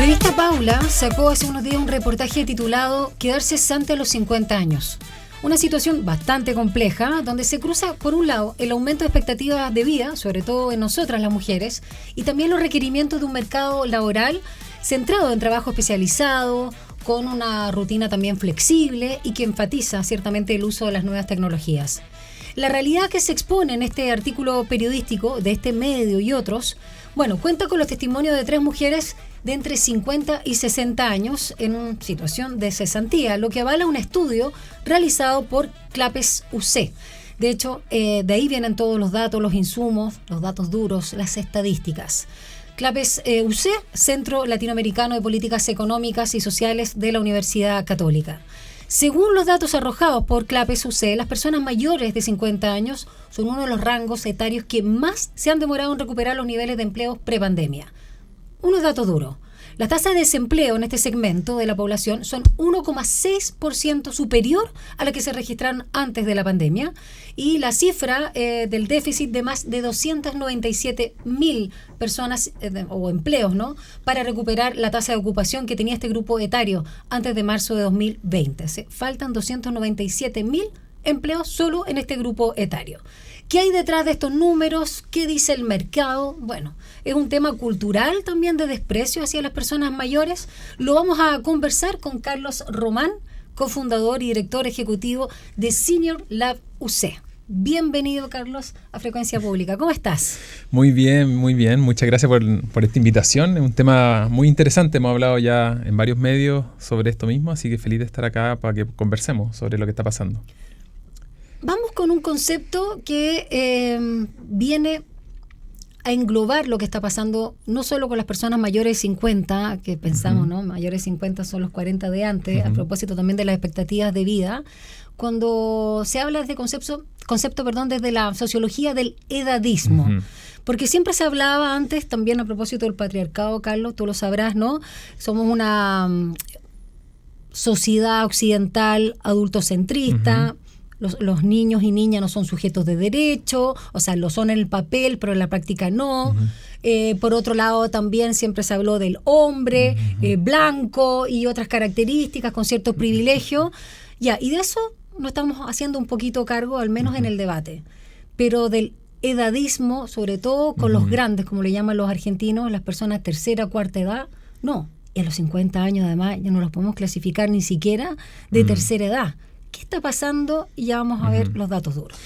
revista Paula sacó hace unos días un reportaje titulado Quedar cesante a los 50 años. Una situación bastante compleja, donde se cruza, por un lado, el aumento de expectativas de vida, sobre todo en nosotras las mujeres, y también los requerimientos de un mercado laboral centrado en trabajo especializado, con una rutina también flexible y que enfatiza ciertamente el uso de las nuevas tecnologías. La realidad que se expone en este artículo periodístico de este medio y otros, cuenta con los testimonios de 3 mujeres de entre 50 y 60 años en una situación de cesantía, lo que avala un estudio realizado por Clapes UC. De hecho, de ahí vienen todos los datos, los insumos, los datos duros, las estadísticas. Clapes UC, Centro Latinoamericano de Políticas Económicas y Sociales de la Universidad Católica. Según los datos arrojados por Clapes UC, las personas mayores de 50 años son uno de los rangos etarios que más se han demorado en recuperar los niveles de empleo prepandemia. Unos datos duros. La tasa de desempleo en este segmento de la población son 1,6% superior a la que se registraron antes de la pandemia, y la cifra del déficit de más de 297.000 personas o empleos, ¿no?, para recuperar la tasa de ocupación que tenía este grupo etario antes de marzo de 2020. Faltan 297.000 empleos solo en este grupo etario. ¿Qué hay detrás de estos números? ¿Qué dice el mercado? Bueno, es un tema cultural también de desprecio hacia las personas mayores. Lo vamos a conversar con Carlos Román, cofundador y director ejecutivo de Senior Lab UC. Bienvenido, Carlos, a Frecuencia Pública. ¿Cómo estás? Muy bien, muy bien. Muchas gracias por esta invitación. Es un tema muy interesante. Hemos hablado ya en varios medios sobre esto mismo, así que feliz de estar acá para que conversemos sobre lo que está pasando. Vamos con un concepto que viene a englobar lo que está pasando no solo con las personas mayores de 50, que pensamos, ¿no? Mayores de 50 son los 40 de antes, a propósito también de las expectativas de vida. Cuando se habla de concepto, desde la sociología del edadismo. Porque siempre se hablaba antes, también a propósito del patriarcado, Carlos, tú lo sabrás, ¿no? Somos una sociedad occidental adultocentrista. Los niños y niñas no son sujetos de derecho, o sea, lo son en el papel, pero en la práctica no. Por otro lado, también siempre se habló del hombre blanco y otras características con ciertos privilegios. Y de eso nos estamos haciendo un poquito cargo, al menos en el debate. Pero del edadismo, sobre todo con los grandes, como le llaman los argentinos, las personas tercera, cuarta edad, no. Y a los 50 años, además, ya no los podemos clasificar ni siquiera de tercera edad. ¿Qué está pasando? Y ya vamos a ver los datos duros.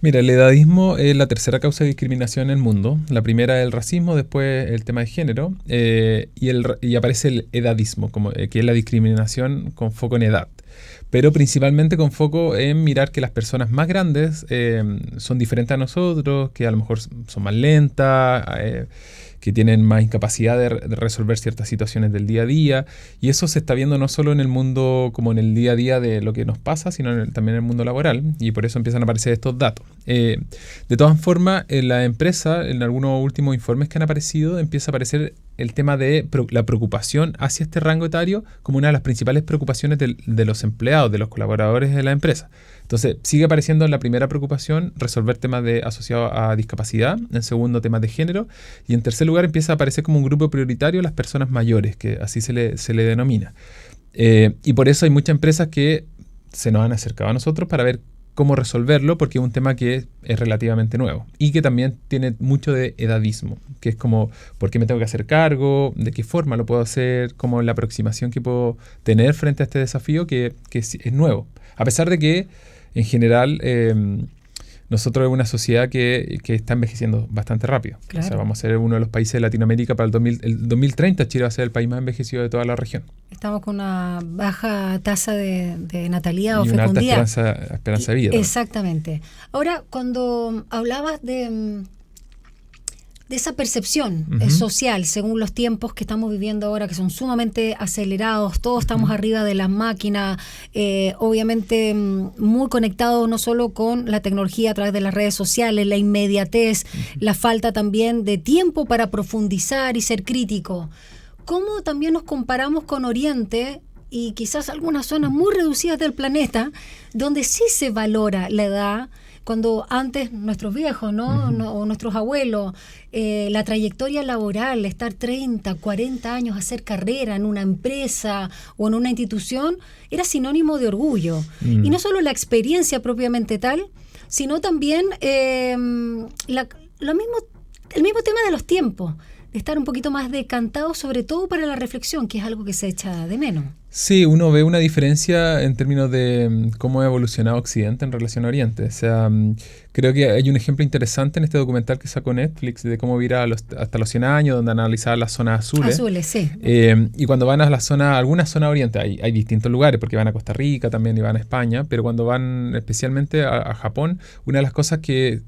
Mira, el edadismo es la tercera causa de discriminación en el mundo. La primera es el racismo, después el tema de género, y aparece el edadismo, que es la discriminación con foco en edad. Pero principalmente con foco en mirar que las personas más grandes son diferentes a nosotros, que a lo mejor son más lentas, que tienen más incapacidad de resolver ciertas situaciones del día a día, y eso se está viendo no solo en el mundo como en el día a día de lo que nos pasa, sino también en el mundo laboral, y por eso empiezan a aparecer estos datos. De todas formas, en la empresa, en algunos últimos informes que han aparecido, empieza a aparecer el tema de la preocupación hacia este rango etario como una de las principales preocupaciones de los empleados, de los colaboradores de la empresa. Entonces, sigue apareciendo en la primera preocupación resolver temas asociados a discapacidad, en segundo temas de género, y en tercer lugar empieza a aparecer como un grupo prioritario las personas mayores, que así se le denomina. Y por eso hay muchas empresas que se nos han acercado a nosotros para ver cómo resolverlo, porque es un tema que es relativamente nuevo y que también tiene mucho de edadismo, que es como, ¿por qué me tengo que hacer cargo? ¿De qué forma lo puedo hacer? ¿Cómo la aproximación que puedo tener frente a este desafío que es nuevo? A pesar de que, en general, nosotros es una sociedad que está envejeciendo bastante rápido. Claro. O sea, vamos a ser uno de los países de Latinoamérica para el 2030. Chile va a ser el país más envejecido de toda la región. Estamos con una baja tasa de natalidad o fecundidad. Y una alta esperanza de vida. Exactamente. Ahora, cuando hablabas de esa percepción social, según los tiempos que estamos viviendo ahora, que son sumamente acelerados, todos estamos arriba de las máquinas, obviamente muy conectados no solo con la tecnología a través de las redes sociales, la inmediatez, la falta también de tiempo para profundizar y ser crítico. ¿Cómo también nos comparamos con Oriente y quizás algunas zonas muy reducidas del planeta, donde sí se valora la edad, cuando antes nuestros viejos, ¿no? O nuestros abuelos, la trayectoria laboral, estar 30, 40 años, hacer carrera en una empresa o en una institución, era sinónimo de orgullo. Y no solo la experiencia propiamente tal, sino también el mismo tema de los tiempos, de estar un poquito más decantado, sobre todo para la reflexión, que es algo que se echa de menos. Sí, uno ve una diferencia en términos de cómo ha evolucionado Occidente en relación a Oriente. O sea, creo que hay un ejemplo interesante en este documental que sacó Netflix de cómo vivir hasta los 100 años, donde analizaba las zonas azules. Azules, sí. Y cuando van a algunas zonas oriente, hay distintos lugares, porque van a Costa Rica también y van a España, pero cuando van especialmente a Japón, una de las cosas que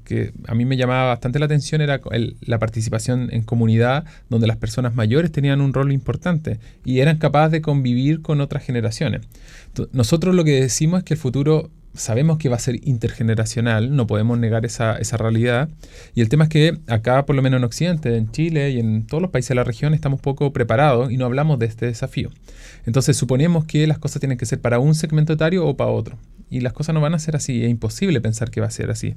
a mí me llamaba bastante la atención era la participación en comunidad, donde las personas mayores tenían un rol importante y eran capaces de convivir con otras generaciones. Nosotros lo que decimos es que el futuro sabemos que va a ser intergeneracional, no podemos negar esa realidad, y el tema es que acá, por lo menos en Occidente, en Chile y en todos los países de la región, estamos poco preparados y no hablamos de este desafío. Entonces suponemos que las cosas tienen que ser para un segmento etario o para otro, y las cosas no van a ser así, es imposible pensar que va a ser así.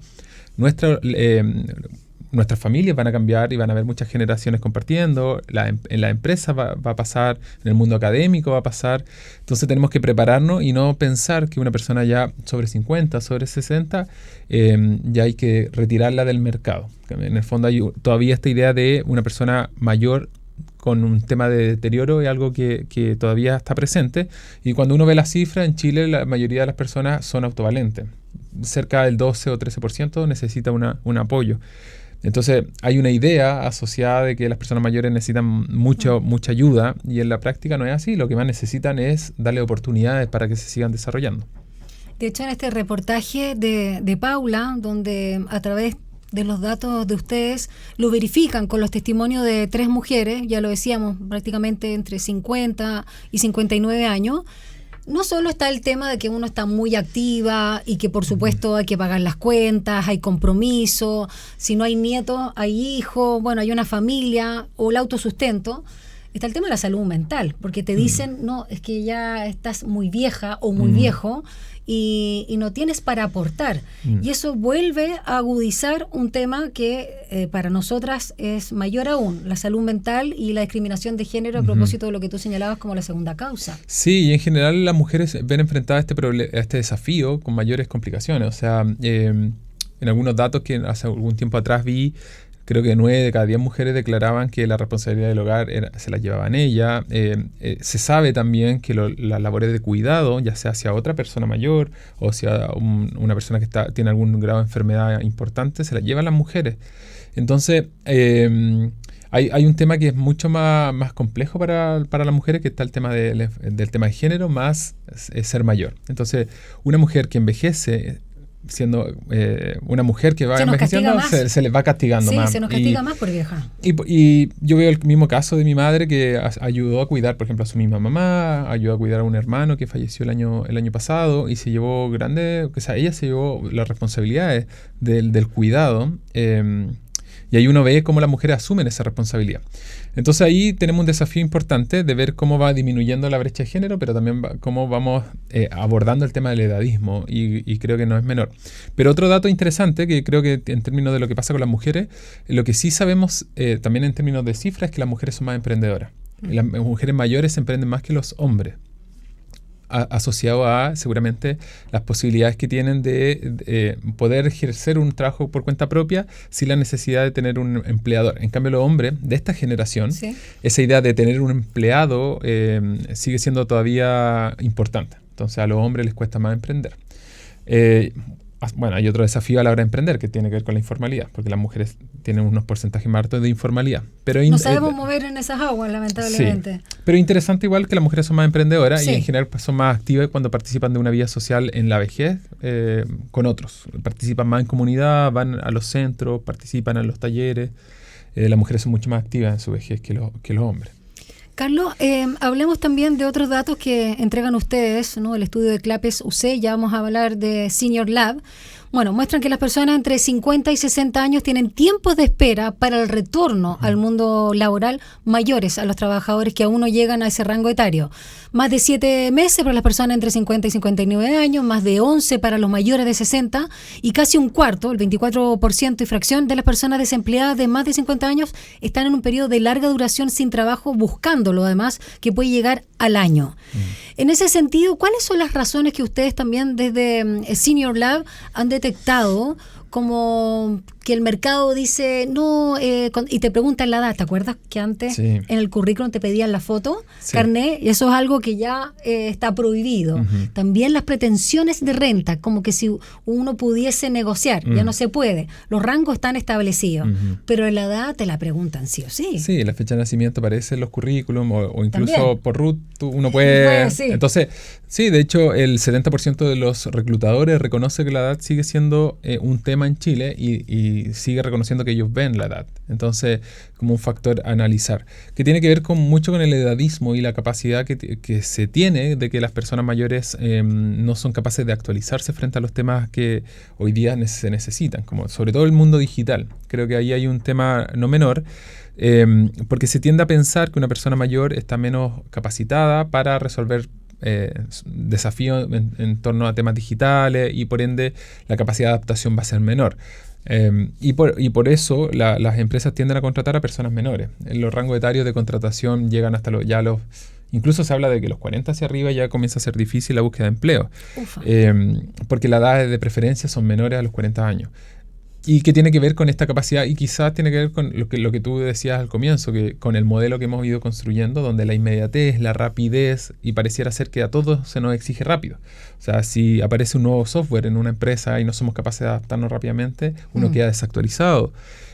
Nuestras familias van a cambiar y van a haber muchas generaciones compartiendo, en la empresa va a pasar, en el mundo académico va a pasar, entonces tenemos que prepararnos y no pensar que una persona ya sobre 50, sobre 60, ya hay que retirarla del mercado. En el fondo hay todavía esta idea de una persona mayor con un tema de deterioro, es algo que todavía está presente, y cuando uno ve las cifras, en Chile la mayoría de las personas son autovalentes, cerca del 12 o 13% necesita un apoyo. Entonces hay una idea asociada de que las personas mayores necesitan mucha ayuda, y en la práctica no es así. Lo que más necesitan es darle oportunidades para que se sigan desarrollando. De hecho, en este reportaje de Paula, donde a través de los datos de ustedes lo verifican con los testimonios de 3 mujeres, ya lo decíamos, prácticamente entre 50 y 59 años, no solo está el tema de que uno está muy activa y que por supuesto hay que pagar las cuentas, hay compromiso, si no hay nietos, hay hijos, bueno, hay una familia o el autosustento. Está el tema de la salud mental, porque te dicen, no, es que ya estás muy vieja o muy viejo y no tienes para aportar. Y eso vuelve a agudizar un tema que para nosotras es mayor aún, la salud mental y la discriminación de género, a propósito de lo que tú señalabas como la segunda causa. Sí, y en general las mujeres ven enfrentadas a este desafío con mayores complicaciones. O sea, en algunos datos que hace algún tiempo atrás vi, creo que 9 de cada 10 mujeres declaraban que la responsabilidad del hogar se la llevaban ella. Se sabe también que las labores de cuidado, ya sea hacia otra persona mayor o hacia una persona que tiene algún grado de enfermedad importante, se la llevan las mujeres. Entonces, hay un tema que es mucho más complejo para las mujeres, que está el tema del tema de género, más ser mayor. Entonces, una mujer que envejece, siendo una mujer que va envejeciendo, se les va castigando más. Sí, se nos castiga más por vieja. Y yo veo el mismo caso de mi madre, que ayudó a cuidar, por ejemplo, a su misma mamá, ayudó a cuidar a un hermano que falleció el año pasado, y se llevó ella se llevó las responsabilidades del cuidado, y ahí uno ve cómo las mujeres asumen esa responsabilidad. Entonces ahí tenemos un desafío importante de ver cómo va disminuyendo la brecha de género, pero también cómo vamos abordando el tema del edadismo, y creo que no es menor. Pero otro dato interesante, que creo que en términos de lo que pasa con las mujeres, lo que sí sabemos también en términos de cifras, es que las mujeres son más emprendedoras. Las mujeres mayores emprenden más que los hombres, asociado a seguramente las posibilidades que tienen de poder ejercer un trabajo por cuenta propia sin la necesidad de tener un empleador. En cambio, los hombres de esta generación, esa idea de tener un empleado sigue siendo todavía importante. Entonces a los hombres les cuesta más emprender. Bueno, hay otro desafío a la hora de emprender, que tiene que ver con la informalidad, porque las mujeres tienen unos porcentajes más altos de informalidad. Pero no sabemos mover en esas aguas, lamentablemente. Sí, pero interesante igual que las mujeres son más emprendedoras, y en general son más activas cuando participan de una vida social en la vejez con otros. Participan más en comunidad, van a los centros, participan en los talleres. Las mujeres son mucho más activas en su vejez que los hombres. Carlos, hablemos también de otros datos que entregan ustedes, ¿no? El estudio de CLAPES UC, ya vamos a hablar de Senior Lab, Bueno, muestran que las personas entre 50 y 60 años tienen tiempos de espera para el retorno al mundo laboral mayores a los trabajadores que aún no llegan a ese rango etario. Más de 7 meses para las personas entre 50 y 59 años, más de 11 para los mayores de 60 y casi un cuarto, el 24% y fracción de las personas desempleadas de más de 50 años están en un periodo de larga duración sin trabajo, buscándolo además, que puede llegar al año. En ese sentido, ¿cuáles son las razones que ustedes también desde Senior Lab han detectado como que el mercado dice no, y te preguntan la edad? ¿Te acuerdas que antes en el currículum te pedían la foto, carné? Y eso es algo que ya está prohibido. También las pretensiones de renta, como que si uno pudiese negociar, ya no se puede. Los rangos están establecidos, pero la edad te la preguntan sí o sí. Sí, la fecha de nacimiento aparece en los currículum o incluso también por root uno puede... Entonces, sí, de hecho el 70% de los reclutadores reconoce que la edad sigue siendo un tema en Chile y sigue reconociendo que ellos ven la edad. Entonces, como un factor a analizar, que tiene que ver mucho con el edadismo y la capacidad que se tiene de que las personas mayores no son capaces de actualizarse frente a los temas que hoy día se necesitan, como sobre todo el mundo digital. Creo que ahí hay un tema no menor, porque se tiende a pensar que una persona mayor está menos capacitada para resolver desafíos en torno a temas digitales y por ende la capacidad de adaptación va a ser menor. Y por eso las empresas tienden a contratar a personas menores. En los rangos etarios de contratación llegan hasta los... Incluso se habla de que los 40 hacia arriba ya comienza a ser difícil la búsqueda de empleo. Porque las edades de preferencia son menores a los 40 años. Y que tiene que ver con esta capacidad y quizás tiene que ver con lo que tú decías al comienzo, que con el modelo que hemos ido construyendo, donde la inmediatez, la rapidez, y pareciera ser que a todos se nos exige rápido. O sea, si aparece un nuevo software en una empresa y no somos capaces de adaptarnos rápidamente, uno queda desactualizado.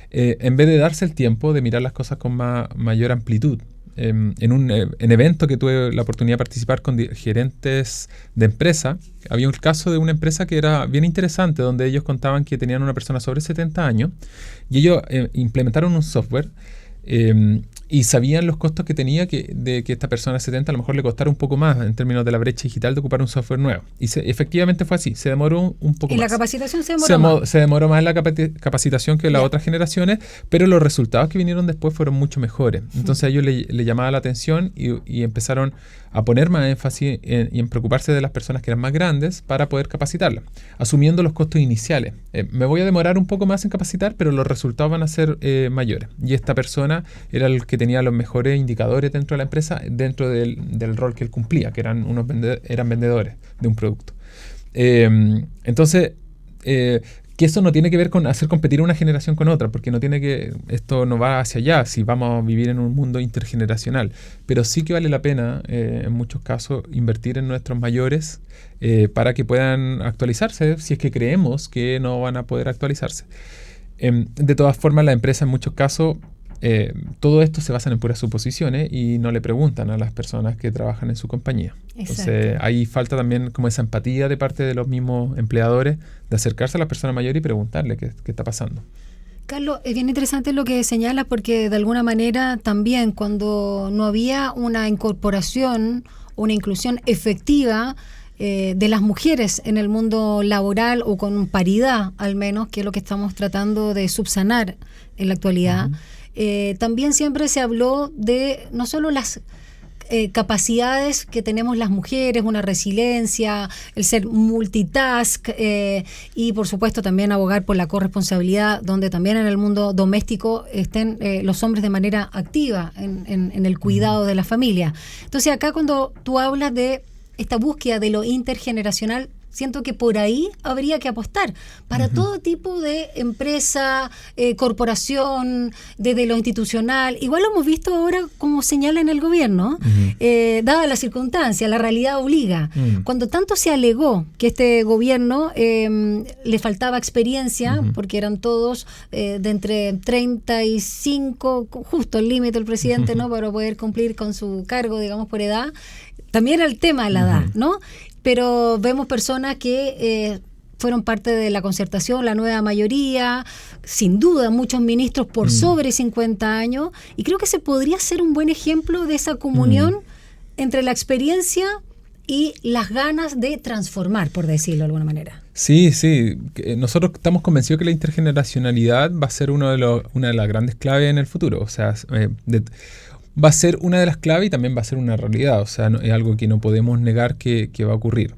En vez de darse el tiempo de mirar las cosas con mayor amplitud. En un evento que tuve la oportunidad de participar con gerentes de empresa, había un caso de una empresa que era bien interesante, donde ellos contaban que tenían una persona sobre 70 años y ellos implementaron un software y sabían los costos que tenía de que esta persona de 70 a lo mejor le costara un poco más en términos de la brecha digital de ocupar un software nuevo. Y efectivamente fue así, se demoró un poco más. ¿Y la capacitación se demoró más? Se demoró más la capacitación que las otras generaciones, pero los resultados que vinieron después fueron mucho mejores. Entonces a ellos le llamaba la atención y empezaron a poner más énfasis en preocuparse de las personas que eran más grandes para poder capacitarlas, asumiendo los costos iniciales. Me voy a demorar un poco más en capacitar, pero los resultados van a ser mayores. Y esta persona era el que tenía los mejores indicadores dentro de la empresa, dentro del rol que él cumplía, que eran vendedores de un producto. Entonces, que eso no tiene que ver con hacer competir una generación con otra, porque esto no va hacia allá si vamos a vivir en un mundo intergeneracional, pero sí que vale la pena en muchos casos invertir en nuestros mayores para que puedan actualizarse si es que creemos que no van a poder actualizarse. De todas formas, la empresa en muchos casos todo esto se basa en puras suposiciones y no le preguntan a las personas que trabajan en su compañía. Exacto. Entonces ahí falta también como esa empatía de parte de los mismos empleadores de acercarse a las personas mayores y preguntarle qué está pasando. Carlos, es bien interesante lo que señalas porque de alguna manera también cuando no había una incorporación, una inclusión efectiva de las mujeres en el mundo laboral o con paridad al menos, que es lo que estamos tratando de subsanar en la actualidad, también siempre se habló de no solo las capacidades que tenemos las mujeres, una resiliencia, el ser multitask y por supuesto también abogar por la corresponsabilidad, donde también en el mundo doméstico estén los hombres de manera activa en el cuidado de la familia. Entonces acá cuando tú hablas de esta búsqueda de lo intergeneracional, siento que por ahí habría que apostar para todo tipo de empresa, corporación, desde lo institucional. Igual lo hemos visto ahora como señala en el gobierno, dada la circunstancia, la realidad obliga. Cuando tanto se alegó que este gobierno le faltaba experiencia, porque eran todos de entre 35, justo el límite del presidente, ¿no? Para poder cumplir con su cargo, digamos, por edad. También era el tema de la edad, ¿no? Pero vemos personas que fueron parte de la concertación, la nueva mayoría, sin duda muchos ministros por sobre 50 años, y creo que se podría ser un buen ejemplo de esa comunión entre la experiencia y las ganas de transformar, por decirlo de alguna manera. Sí, sí. Nosotros estamos convencidos que la intergeneracionalidad va a ser una de las grandes claves en el futuro. O sea, va a ser una de las claves y también va a ser una realidad. O sea, es algo que no podemos negar que va a ocurrir.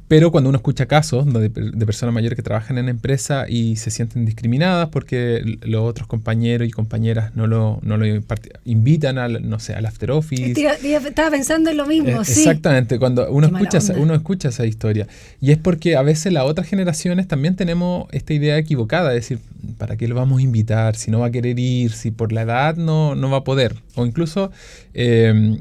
Pero cuando uno escucha casos de personas mayores que trabajan en empresa y se sienten discriminadas porque los otros compañeros y compañeras no lo invitan al after office. Estaba pensando en lo mismo, sí. Exactamente, cuando uno escucha esa historia. Y es porque a veces las otras generaciones también tenemos esta idea equivocada, de decir, ¿para qué lo vamos a invitar? Si no va a querer ir, si por la edad no va a poder. O incluso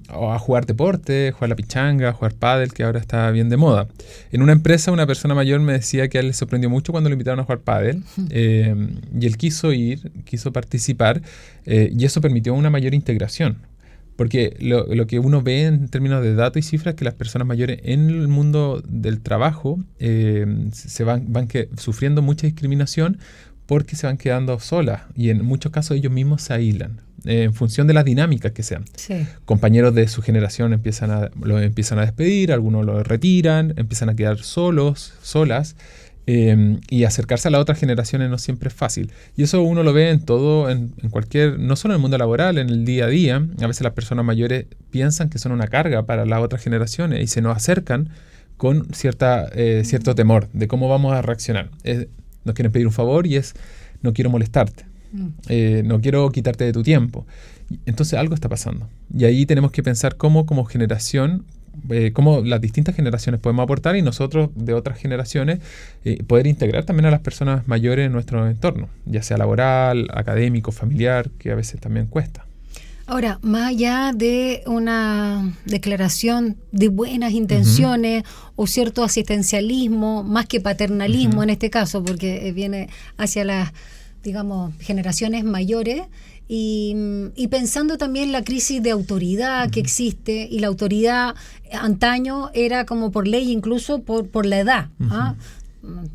a jugar deporte, jugar la pichanga, jugar pádel, que ahora está bien de moda. En una empresa, una persona mayor me decía que a él le sorprendió mucho cuando lo invitaron a jugar pádel. Y él quiso ir, quiso participar, y eso permitió una mayor integración. Porque lo que uno ve en términos de datos y cifras es que las personas mayores en el mundo del trabajo se van sufriendo mucha discriminación porque se van quedando solas y en muchos casos ellos mismos se aíslan en función de las dinámicas que sean. Sí. Compañeros de su generación los empiezan a despedir, algunos los retiran, empiezan a quedar solas. Y acercarse a las otras generaciones no siempre es fácil. Y eso uno lo ve en todo, en cualquier, no solo en el mundo laboral, en el día a día. A veces las personas mayores piensan que son una carga para las otras generaciones y se nos acercan con cierto temor de cómo vamos a reaccionar. Nos quieren pedir un favor y no quiero molestarte, no quiero quitarte de tu tiempo. Entonces algo está pasando. Y ahí tenemos que pensar cómo como generación, cómo las distintas generaciones podemos aportar y nosotros de otras generaciones poder integrar también a las personas mayores en nuestro entorno, ya sea laboral, académico, familiar, que a veces también cuesta. Ahora, más allá de una declaración de buenas intenciones o cierto asistencialismo, más que paternalismo en este caso, porque viene hacia las, digamos, generaciones mayores, y pensando también la crisis de autoridad que existe, y la autoridad antaño era como por ley, incluso por la edad. ¿Ah?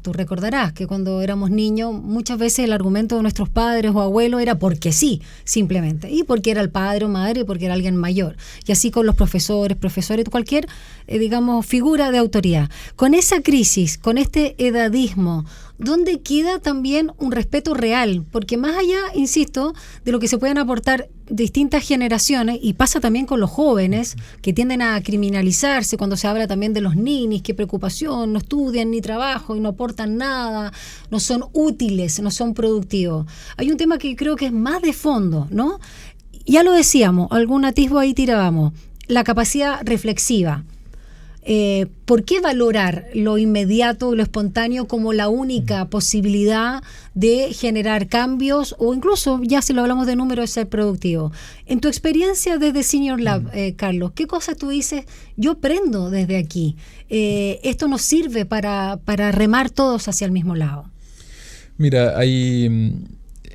Tú recordarás que cuando éramos niños muchas veces el argumento de nuestros padres o abuelos era porque sí, simplemente, y porque era el padre o madre y porque era alguien mayor, y así con los profesores, cualquier digamos figura de autoridad. Con esa crisis, con este edadismo, ¿dónde queda también un respeto real? Porque más allá, insisto, de lo que se pueden aportar distintas generaciones, y pasa también con los jóvenes que tienden a criminalizarse cuando se habla también de los ninis, qué preocupación, no estudian ni trabajo y no aportan nada, no son útiles, no son productivos. Hay un tema que creo que es más de fondo, ¿no? Ya lo decíamos, algún atisbo ahí tirábamos, la capacidad reflexiva. ¿Por qué valorar lo inmediato, lo espontáneo como la única posibilidad de generar cambios o incluso, ya si lo hablamos de números, de ser productivo? En tu experiencia desde Senior Lab, Carlos, ¿qué cosas tú dices? Yo aprendo desde aquí. Esto nos sirve para remar todos hacia el mismo lado. Mira, hay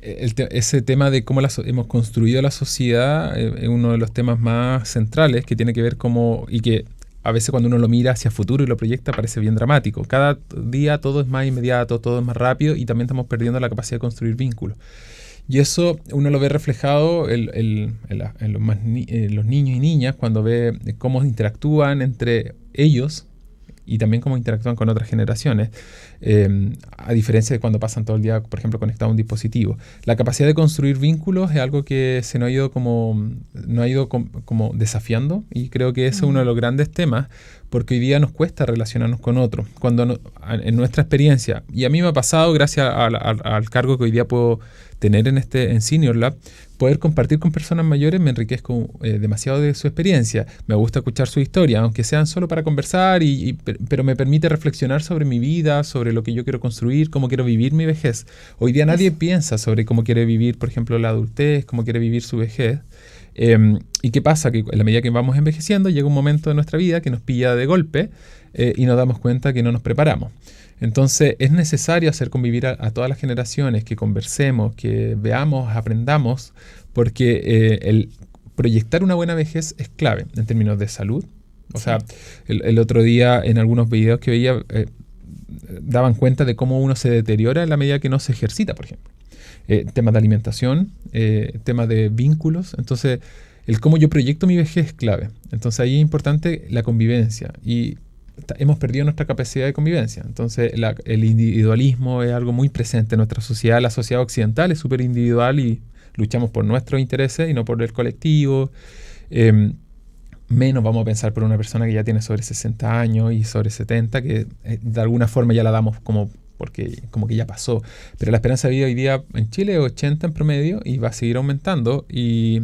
ese tema de cómo hemos construido la sociedad es uno de los temas más centrales que tiene que ver y que a veces cuando uno lo mira hacia futuro y lo proyecta parece bien dramático. Cada día todo es más inmediato, todo es más rápido y también estamos perdiendo la capacidad de construir vínculos. Y eso uno lo ve reflejado en los niños y niñas cuando ve cómo interactúan entre ellos y también cómo interactúan con otras generaciones, a diferencia de cuando pasan todo el día, por ejemplo, conectados a un dispositivo. La capacidad de construir vínculos es algo que se nos ha ido como desafiando, y creo que ese es uno de los grandes temas, porque hoy día nos cuesta relacionarnos con otros. Cuando en nuestra experiencia, y a mí me ha pasado gracias al cargo que hoy día puedo tener en Senior Lab, poder compartir con personas mayores me enriquezco demasiado de su experiencia. Me gusta escuchar su historia, aunque sean solo para conversar, pero me permite reflexionar sobre mi vida, sobre lo que yo quiero construir, cómo quiero vivir mi vejez. Hoy día nadie piensa sobre cómo quiere vivir, por ejemplo, la adultez, cómo quiere vivir su vejez. ¿Y qué pasa? Que en la medida que vamos envejeciendo, llega un momento de nuestra vida que nos pilla de golpe y nos damos cuenta que no nos preparamos. Entonces es necesario hacer convivir a todas las generaciones, que conversemos, que veamos, aprendamos, porque el proyectar una buena vejez es clave en términos de salud. O sea, el otro día en algunos videos que veía daban cuenta de cómo uno se deteriora en la medida que no se ejercita, por ejemplo. Temas de alimentación, temas de vínculos. Entonces, el cómo yo proyecto mi vejez es clave. Entonces ahí es importante la convivencia. Y hemos perdido nuestra capacidad de convivencia. Entonces el individualismo es algo muy presente en nuestra sociedad. La sociedad occidental es súper individual y luchamos por nuestros intereses y no por el colectivo. Menos vamos a pensar por una persona que ya tiene sobre 60 años y sobre 70, que de alguna forma ya la damos como que ya pasó. Pero la esperanza de vida hoy día en Chile es 80 en promedio y va a seguir aumentando y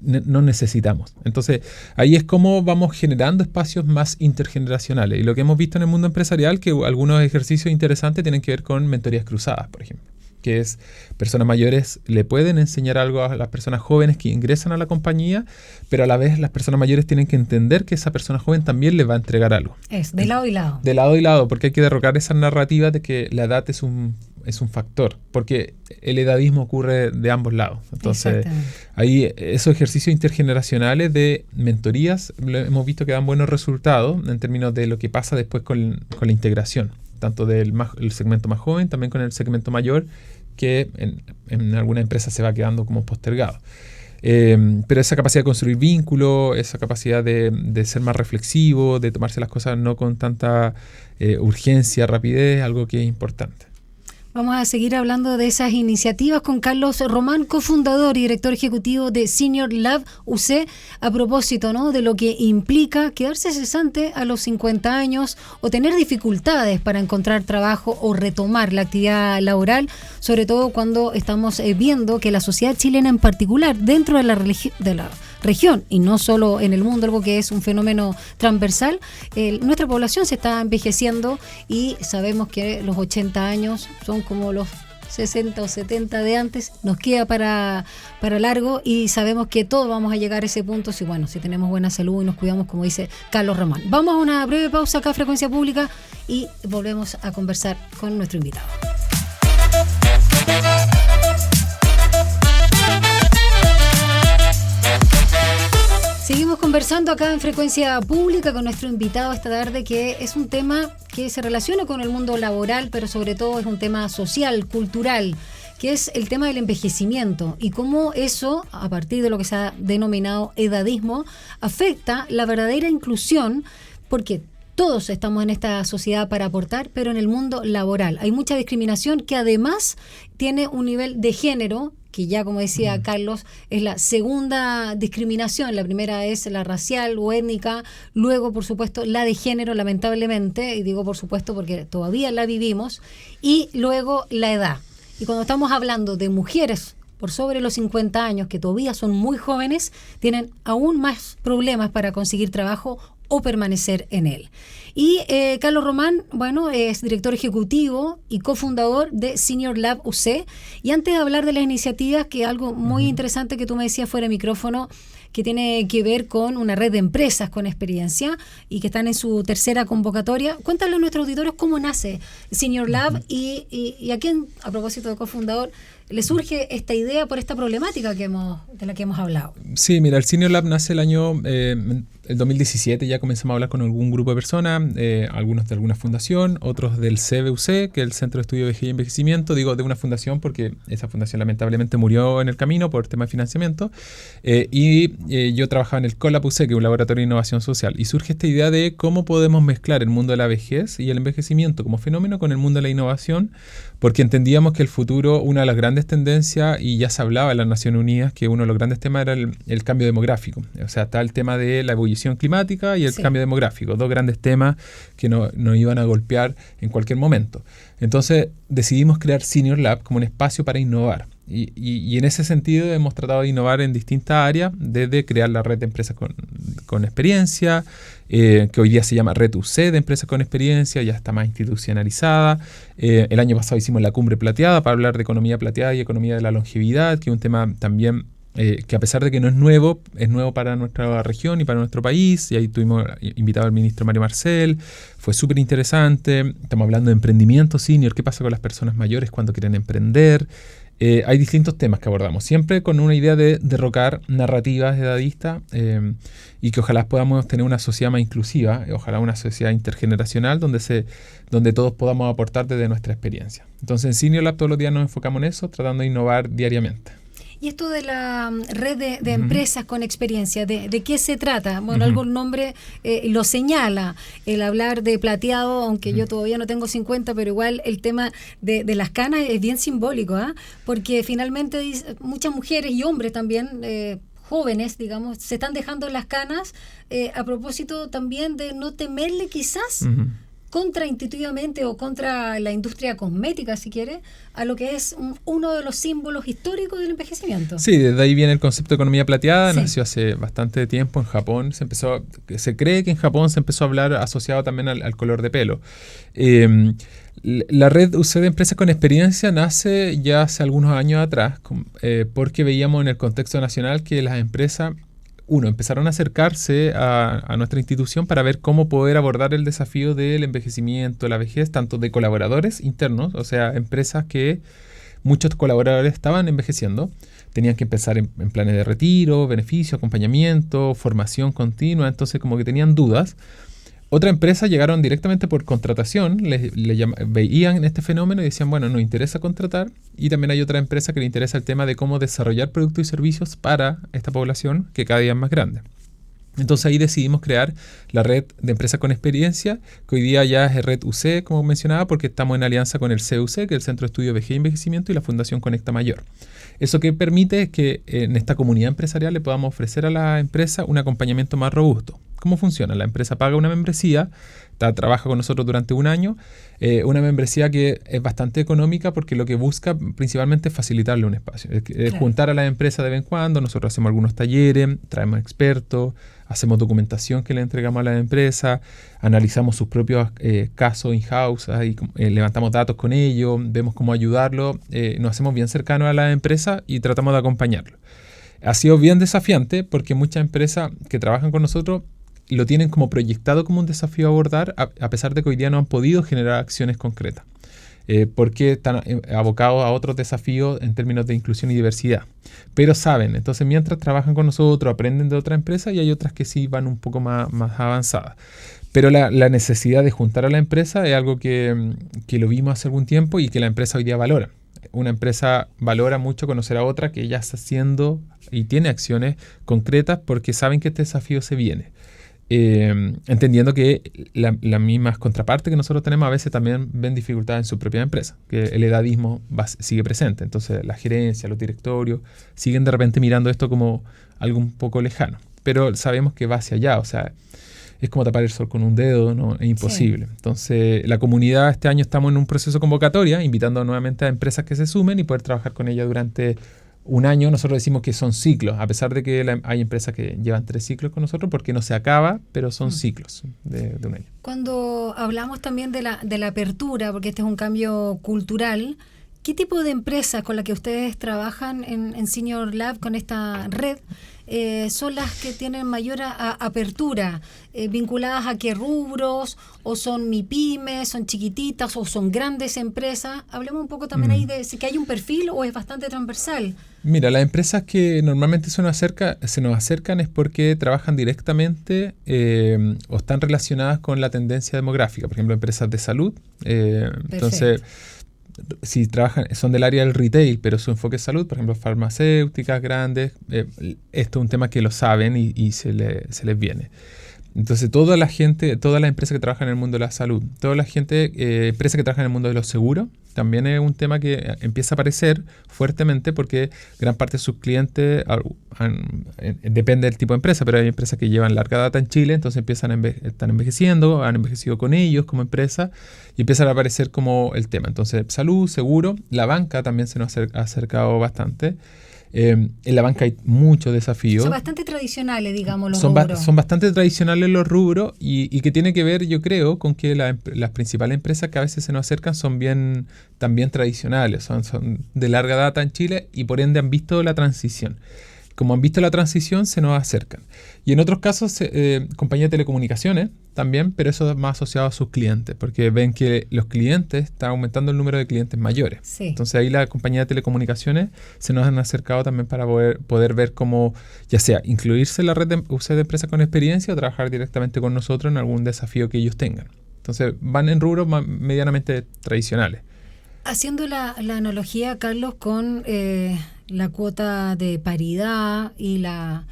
no necesitamos. Entonces, ahí es como vamos generando espacios más intergeneracionales. Y lo que hemos visto en el mundo empresarial, que algunos ejercicios interesantes tienen que ver con mentorías cruzadas, por ejemplo, que es personas mayores le pueden enseñar algo a las personas jóvenes que ingresan a la compañía, pero a la vez las personas mayores tienen que entender que esa persona joven también les va a entregar algo. Es de lado y lado. De lado y lado, porque hay que derrocar esa narrativa de que la edad es un factor, porque el edadismo ocurre de ambos lados. Entonces, ahí esos ejercicios intergeneracionales de mentorías hemos visto que dan buenos resultados en términos de lo que pasa después con la integración, tanto del el segmento más joven, también con el segmento mayor, que en alguna empresa se va quedando como postergado. Pero esa capacidad de construir vínculos, esa capacidad de ser más reflexivo, de tomarse las cosas no con tanta urgencia, rapidez, algo que es importante. Vamos a seguir hablando de esas iniciativas con Carlos Román, cofundador y director ejecutivo de Senior Lab UC, a propósito, ¿no?, de lo que implica quedarse cesante a los 50 años o tener dificultades para encontrar trabajo o retomar la actividad laboral, sobre todo cuando estamos viendo que la sociedad chilena en particular, dentro de la región y no solo en el mundo, algo que es un fenómeno transversal, nuestra población se está envejeciendo y sabemos que los 80 años son como los 60 o 70 de antes, nos queda para largo y sabemos que todos vamos a llegar a ese punto si tenemos buena salud y nos cuidamos, como dice Carlos Román. Vamos a una breve pausa acá a Frecuencia Pública y volvemos a conversar con nuestro invitado. Seguimos conversando acá en Frecuencia Pública con nuestro invitado esta tarde, que es un tema que se relaciona con el mundo laboral, pero sobre todo es un tema social, cultural, que es el tema del envejecimiento y cómo eso, a partir de lo que se ha denominado edadismo, afecta la verdadera inclusión, porque todos estamos en esta sociedad para aportar, pero en el mundo laboral hay mucha discriminación que además tiene un nivel de género, que ya, como decía Carlos, es la segunda discriminación. La primera es la racial o étnica, luego, por supuesto, la de género, lamentablemente, y digo por supuesto porque todavía la vivimos, y luego la edad. Y cuando estamos hablando de mujeres por sobre los 50 años, que todavía son muy jóvenes, tienen aún más problemas para conseguir trabajo o permanecer en él. Y Carlos Román, es director ejecutivo y cofundador de Senior Lab UC. Y antes de hablar de las iniciativas, que algo muy interesante que tú me decías fuera de micrófono, que tiene que ver con una red de empresas con experiencia y que están en su tercera convocatoria. Cuéntale a nuestros auditores cómo nace Senior Lab y a quién, a propósito de cofundador, le surge esta idea por esta problemática de la que hemos hablado. Sí, mira, el Senior Lab nace el 2017, ya comenzamos a hablar con algún grupo de personas, algunos de alguna fundación, otros del CBUC, que es el Centro de Estudio de Vejez y Envejecimiento. Digo de una fundación porque esa fundación lamentablemente murió en el camino por tema de financiamiento. Yo trabajaba en el Colab UC, que es un laboratorio de innovación social. Y surge esta idea de cómo podemos mezclar el mundo de la vejez y el envejecimiento como fenómeno con el mundo de la innovación, porque entendíamos que el futuro, una de las grandes tendencias, y ya se hablaba en las Naciones Unidas, que uno de los grandes temas era el cambio demográfico. O sea, está el tema de la ebullición climática y el cambio demográfico, dos grandes temas que nos iban a golpear en cualquier momento. Entonces decidimos crear Senior Lab como un espacio para innovar. Y en ese sentido hemos tratado de innovar en distintas áreas, desde crear la red de empresas con experiencia, que hoy día se llama Red UC de empresas con experiencia, ya está más institucionalizada. El año pasado hicimos la Cumbre Plateada para hablar de economía plateada y economía de la longevidad, que es un tema también que a pesar de que no es nuevo para nuestra región y para nuestro país. Y ahí tuvimos invitado al ministro Mario Marcel, fue súper interesante. Estamos hablando de emprendimiento senior, qué pasa con las personas mayores cuando quieren emprender. Hay distintos temas que abordamos, siempre con una idea de derrocar narrativas edadistas y que ojalá podamos tener una sociedad más inclusiva, ojalá una sociedad intergeneracional donde todos podamos aportar desde nuestra experiencia. Entonces en Senior Lab todos los días nos enfocamos en eso, tratando de innovar diariamente. Y esto de la red de empresas con experiencia, ¿de qué se trata? Bueno, algún nombre lo señala, el hablar de plateado, aunque yo todavía no tengo 50, pero igual el tema de las canas es bien simbólico, porque finalmente muchas mujeres y hombres también, jóvenes, digamos, se están dejando las canas a propósito también de no temerle quizás contraintuitivamente o contra la industria cosmética, si quiere, a lo que es uno de los símbolos históricos del envejecimiento. Sí, desde ahí viene el concepto de economía plateada, sí. Nació hace bastante tiempo en Japón, se cree que en Japón se empezó a hablar asociado también al color de pelo. La red UC de Empresas con Experiencia nace ya hace algunos años atrás, porque veíamos en el contexto nacional que las empresas empezaron a acercarse a nuestra institución para ver cómo poder abordar el desafío del envejecimiento, la vejez, tanto de colaboradores internos, o sea, empresas que muchos colaboradores estaban envejeciendo, tenían que empezar en planes de retiro, beneficio, acompañamiento, formación continua, entonces como que tenían dudas. Otras empresas llegaron directamente por contratación, veían este fenómeno y decían, bueno, nos interesa contratar. Y también hay otra empresa que le interesa el tema de cómo desarrollar productos y servicios para esta población que cada día es más grande. Entonces ahí decidimos crear la red de empresas con experiencia, que hoy día ya es Red UC, como mencionaba, porque estamos en alianza con el CUC, que es el Centro de Estudio de Vejez y Envejecimiento, y la Fundación Conecta Mayor. Eso que permite es que en esta comunidad empresarial le podamos ofrecer a la empresa un acompañamiento más robusto. ¿Cómo funciona? La empresa paga una membresía, trabaja con nosotros durante un año, una membresía que es bastante económica porque lo que busca principalmente es facilitarle un espacio, es juntar a la empresa de vez en cuando. Nosotros hacemos algunos talleres, traemos expertos, hacemos documentación que le entregamos a la empresa, analizamos sus propios casos in-house, levantamos datos con ellos, vemos cómo ayudarlo, nos hacemos bien cercanos a la empresa y tratamos de acompañarlo. Ha sido bien desafiante porque muchas empresas que trabajan con nosotros lo tienen como proyectado como un desafío a abordar, a pesar de que hoy día no han podido generar acciones concretas, porque están abocados a otros desafíos en términos de inclusión y diversidad. Pero saben, entonces mientras trabajan con nosotros, aprenden de otra empresa y hay otras que sí van un poco más avanzadas. Pero la necesidad de juntar a la empresa es algo que lo vimos hace algún tiempo y que la empresa hoy día valora. Una empresa valora mucho conocer a otra que ya está haciendo y tiene acciones concretas porque saben que este desafío se viene. Entendiendo que las mismas contrapartes que nosotros tenemos a veces también ven dificultades en su propia empresa, que el edadismo sigue presente. Entonces la gerencia, los directorios siguen de repente mirando esto como algo un poco lejano, pero sabemos que va hacia allá, o sea, es como tapar el sol con un dedo, ¿no? Es imposible. Sí. Entonces la comunidad, este año estamos en un proceso de convocatoria, invitando nuevamente a empresas que se sumen y poder trabajar con ellas durante un año. Nosotros decimos que son ciclos, a pesar de que hay empresas que llevan 3 ciclos con nosotros, porque no se acaba, pero son ciclos de un año. Cuando hablamos también de la apertura, porque este es un cambio cultural, ¿qué tipo de empresas con las que ustedes trabajan en Senior Lab con esta red son las que tienen mayor apertura? ¿Vinculadas a qué rubros? ¿O son MIPYMES, son chiquititas o son grandes empresas? Hablemos un poco también ahí de si que hay un perfil o es bastante transversal. Mira, las empresas que normalmente se nos acercan es porque trabajan directamente o están relacionadas con la tendencia demográfica. Por ejemplo, empresas de salud. Entonces, si trabajan, son del área del retail, pero su enfoque es salud, por ejemplo, farmacéuticas grandes, esto es un tema que lo saben y se les viene. Entonces, toda la empresa que trabaja en el mundo de la salud, toda la empresa que trabaja en el mundo de los seguros, también es un tema que empieza a aparecer fuertemente porque gran parte de sus clientes, depende del tipo de empresa, pero hay empresas que llevan larga data en Chile, entonces están envejeciendo, han envejecido con ellos como empresa y empiezan a aparecer como el tema. Entonces, salud, seguro, la banca también se nos ha acercado bastante. En la banca hay muchos desafíos. Son bastante tradicionales, digamos, los rubros. Son bastante tradicionales los rubros y que tiene que ver, yo creo, con que las principales empresas que a veces se nos acercan son también tradicionales, son de larga data en Chile y por ende han visto la transición. Como han visto la transición, se nos acercan. Y en otros casos, compañías de telecomunicaciones también, pero eso es más asociado a sus clientes, porque ven que los clientes están aumentando el número de clientes mayores. Sí. Entonces ahí la compañía de telecomunicaciones se nos han acercado también para poder ver cómo, ya sea incluirse en la red de empresas con experiencia o trabajar directamente con nosotros en algún desafío que ellos tengan. Entonces van en rubros medianamente tradicionales. Haciendo la analogía, Carlos, con la cuota de paridad y la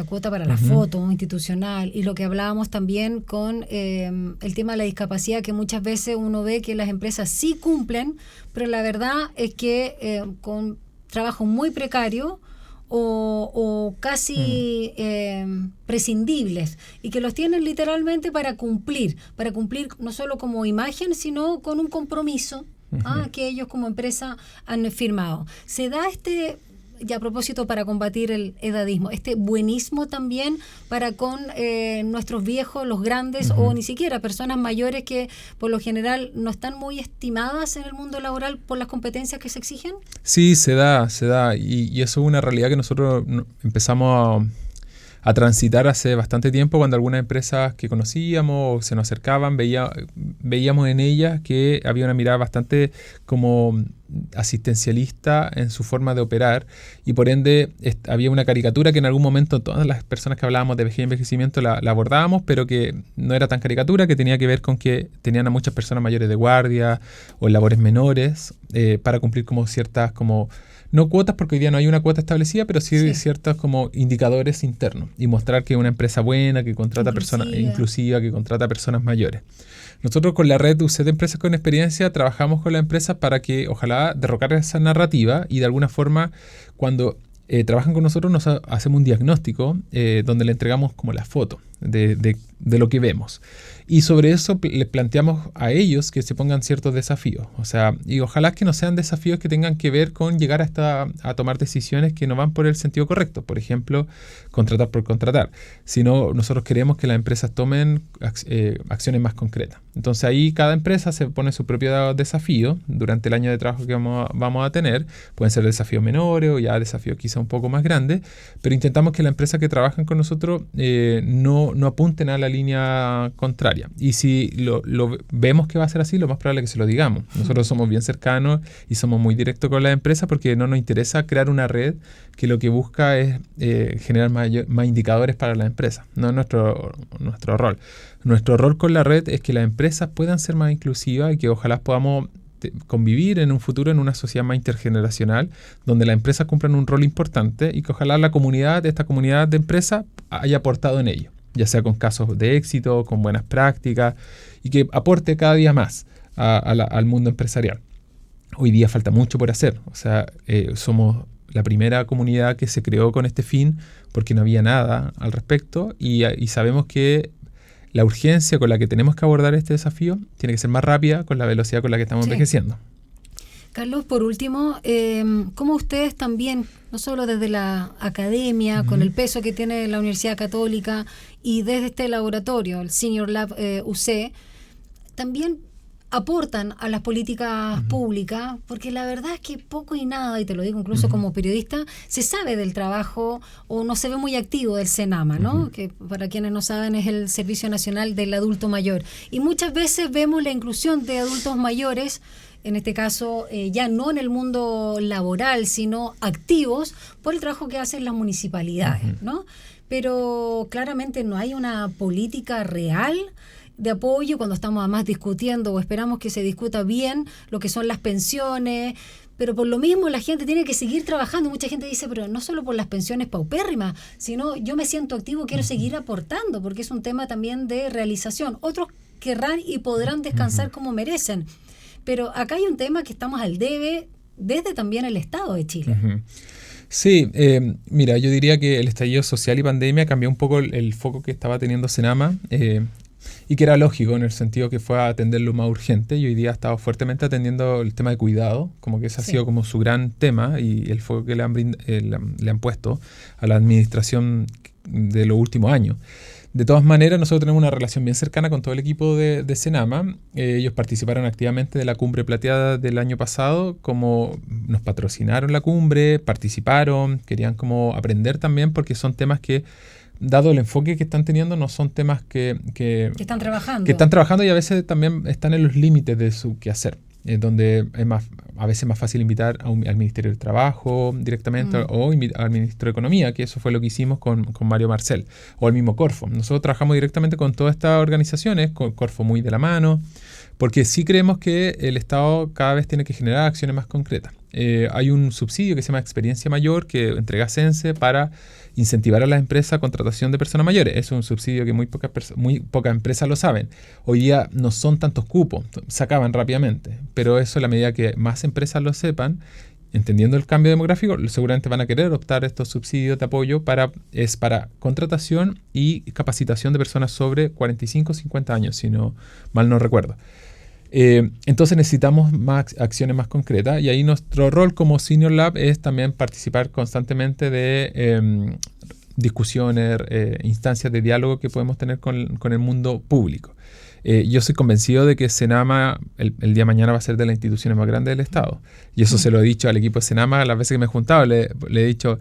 cuota para la foto institucional, y lo que hablábamos también con el tema de la discapacidad, que muchas veces uno ve que las empresas sí cumplen, pero la verdad es que con trabajo muy precario o casi prescindibles, y que los tienen literalmente para cumplir no solo como imagen, sino con un compromiso que ellos como empresa han firmado. Se da y a propósito, para combatir el edadismo, buenismo también para con nuestros viejos, los grandes, o ni siquiera personas mayores que por lo general no están muy estimadas en el mundo laboral por las competencias que se exigen. Sí, se da, y eso es una realidad que nosotros empezamos a transitar hace bastante tiempo, cuando algunas empresas que conocíamos o se nos acercaban, veíamos en ellas que había una mirada bastante como asistencialista en su forma de operar, y por ende había una caricatura que en algún momento todas las personas que hablábamos de vejez y envejecimiento la abordábamos, pero que no era tan caricatura, que tenía que ver con que tenían a muchas personas mayores de guardia o en labores menores para cumplir como ciertas como... No cuotas, porque hoy día no hay una cuota establecida, pero sí ciertos como indicadores internos, y mostrar que es una empresa buena, que contrata personas inclusiva, que contrata personas mayores. Nosotros con la red UC de Empresas con Experiencia trabajamos con las empresas para que ojalá derrocar esa narrativa, y de alguna forma cuando trabajan con nosotros nos hacemos un diagnóstico donde le entregamos como la foto de lo que vemos. Y sobre eso les planteamos a ellos que se pongan ciertos desafíos. O sea, y ojalá que no sean desafíos que tengan que ver con llegar a tomar decisiones que no van por el sentido correcto. Por ejemplo, contratar por contratar. Sino nosotros queremos que las empresas tomen acciones más concretas. Entonces ahí cada empresa se pone su propio desafío durante el año de trabajo que vamos a tener. Pueden ser desafíos menores o ya desafíos quizá un poco más grandes, pero intentamos que las empresas que trabajan con nosotros no apunten a la línea contraria. Y si lo vemos que va a ser así, lo más probable es que se lo digamos. Nosotros somos bien cercanos y somos muy directos con las empresas, porque no nos interesa crear una red que lo que busca es generar más indicadores para las empresas. No es nuestro rol. Nuestro rol con la red es que las empresas puedan ser más inclusivas y que ojalá podamos convivir en un futuro en una sociedad más intergeneracional, donde las empresas cumplan un rol importante, y que ojalá esta comunidad de empresas haya aportado en ello, ya sea con casos de éxito, con buenas prácticas, y que aporte cada día más al mundo empresarial. Hoy día falta mucho por hacer. O sea, somos la primera comunidad que se creó con este fin, porque no había nada al respecto, y sabemos que la urgencia con la que tenemos que abordar este desafío tiene que ser más rápida con la velocidad con la que estamos envejeciendo. Carlos, por último, ¿cómo ustedes también, no solo desde la academia, con el peso que tiene la Universidad Católica, y desde este laboratorio, el Senior Lab UC, también aportan a las políticas públicas? Porque la verdad es que poco y nada, y te lo digo incluso como periodista, se sabe del trabajo, o no se ve muy activo, del CENAMA, ¿no? Que para quienes no saben es el Servicio Nacional del Adulto Mayor. Y muchas veces vemos la inclusión de adultos mayores, en este caso ya no en el mundo laboral, sino activos, por el trabajo que hacen las municipalidades, ¿no? Pero claramente no hay una política real de apoyo cuando estamos además discutiendo, o esperamos que se discuta bien lo que son las pensiones, pero por lo mismo la gente tiene que seguir trabajando. Mucha gente dice, pero no solo por las pensiones paupérrimas, sino yo me siento activo, quiero seguir aportando, porque es un tema también de realización. Otros querrán y podrán descansar como merecen, pero acá hay un tema que estamos al debe desde también el Estado de Chile. Sí, mira, yo diría que el estallido social y pandemia cambió un poco el foco que estaba teniendo CENAMA, y que era lógico en el sentido que fue a atender lo más urgente, y hoy día ha estado fuertemente atendiendo el tema de cuidado, como que ese ha sido como su gran tema, y el foco que le han puesto a la administración de los últimos años. De todas maneras, nosotros tenemos una relación bien cercana con todo el equipo de CENAMA. Ellos participaron activamente de la Cumbre Plateada del año pasado, como nos patrocinaron la cumbre, participaron, querían como aprender también, porque son temas que, dado el enfoque que están teniendo, no son temas que están trabajando. Que están trabajando, y a veces también están en los límites de su quehacer, donde es a veces más fácil invitar al Ministerio del Trabajo directamente o al Ministro de Economía, que eso fue lo que hicimos con Mario Marcel, o al mismo Corfo. Nosotros trabajamos directamente con todas estas organizaciones, con Corfo muy de la mano, porque sí creemos que el Estado cada vez tiene que generar acciones más concretas. hay un subsidio que se llama Experiencia Mayor que entrega Sense para incentivar a las empresas a contratación de personas mayores. Es un subsidio que muy pocas empresas lo saben. Hoy día no son tantos cupos, se acaban rápidamente, pero eso, a la medida que más empresas lo sepan, entendiendo el cambio demográfico, seguramente van a querer optar estos subsidios de apoyo para contratación y capacitación de personas sobre 45 o 50 años, si no mal no recuerdo. Entonces necesitamos más acciones más concretas, y ahí nuestro rol como Senior Lab es también participar constantemente de discusiones, instancias de diálogo que podemos tener con el mundo público. Yo soy convencido de que Senama el día de mañana va a ser de las instituciones más grandes del Estado. Y eso se lo he dicho al equipo de Senama las veces que me he juntado. Le he dicho,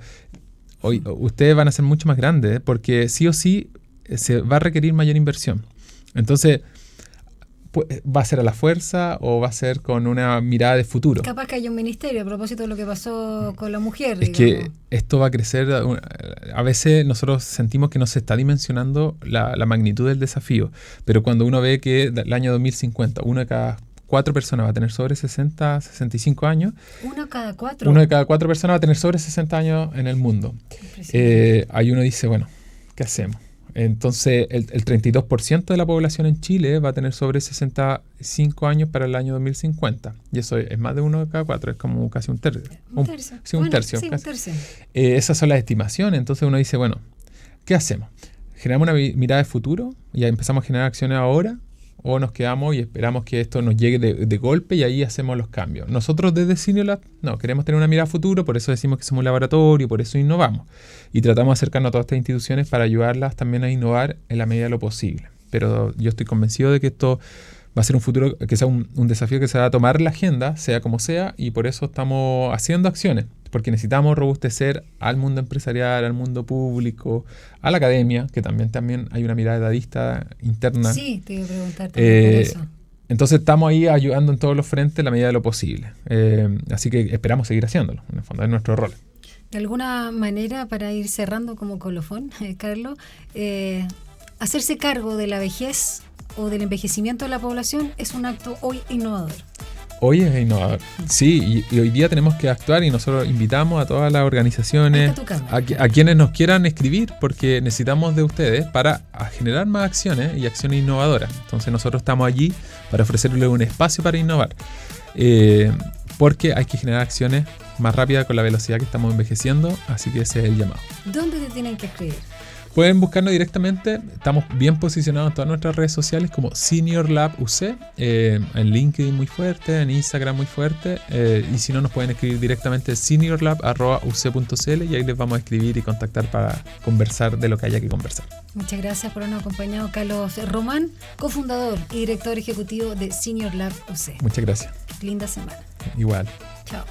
hoy ustedes van a ser mucho más grandes porque sí o sí se va a requerir mayor inversión. Entonces, ¿va a ser a la fuerza o va a ser con una mirada de futuro? Capaz que haya un ministerio a propósito de lo que pasó con la mujer. Es que esto va a crecer. A veces nosotros sentimos que no se está dimensionando la magnitud del desafío, pero cuando uno ve que el año 2050 uno de cada 4 personas va a tener sobre 60, 65 años. ¿Uno cada 4? Uno de cada 4 personas va a tener sobre 60 años en el mundo. Ahí uno dice, bueno, ¿qué hacemos? Entonces, el 32% de la población en Chile va a tener sobre 65 años para el año 2050. Y eso es más de 1 de cada 4, es como casi un tercio. Un tercio. Sí, un tercio. Sí, un tercio. Esas son las estimaciones. Entonces uno dice, bueno, ¿qué hacemos? ¿Generamos una mirada de futuro y empezamos a generar acciones ahora? ¿O nos quedamos y esperamos que esto nos llegue de golpe y ahí hacemos los cambios? Nosotros desde Senior Lab, no, queremos tener una mirada a futuro, por eso decimos que somos un laboratorio, por eso innovamos. Y tratamos de acercarnos a todas estas instituciones para ayudarlas también a innovar en la medida de lo posible. Pero yo estoy convencido de que esto va a ser un futuro, que sea un desafío que se va a tomar la agenda, sea como sea, y por eso estamos haciendo acciones. Porque necesitamos robustecer al mundo empresarial, al mundo público, a la academia, que también hay una mirada edadista interna. Sí, te iba a preguntar también por eso. Entonces estamos ahí ayudando en todos los frentes en la medida de lo posible. Así que esperamos seguir haciéndolo, en el fondo es nuestro rol. De alguna manera, para ir cerrando como colofón, Carlos, hacerse cargo de la vejez o del envejecimiento de la población es un acto hoy innovador. Hoy es innovador. Sí, y hoy día tenemos que actuar y nosotros invitamos a todas las organizaciones, a quienes nos quieran escribir, porque necesitamos de ustedes para generar más acciones y acciones innovadoras. Entonces nosotros estamos allí para ofrecerles un espacio para innovar, porque hay que generar acciones más rápidas con la velocidad que estamos envejeciendo, así que ese es el llamado. ¿Dónde te tienen que escribir? Pueden buscarnos directamente, estamos bien posicionados en todas nuestras redes sociales como Senior Lab UC, en LinkedIn muy fuerte, en Instagram muy fuerte, y si no nos pueden escribir directamente seniorlab@uc.cl y ahí les vamos a escribir y contactar para conversar de lo que haya que conversar. Muchas gracias por habernos acompañado, Carlos Román, cofundador y director ejecutivo de Senior Lab UC. Muchas gracias. Linda semana. Igual. Chao.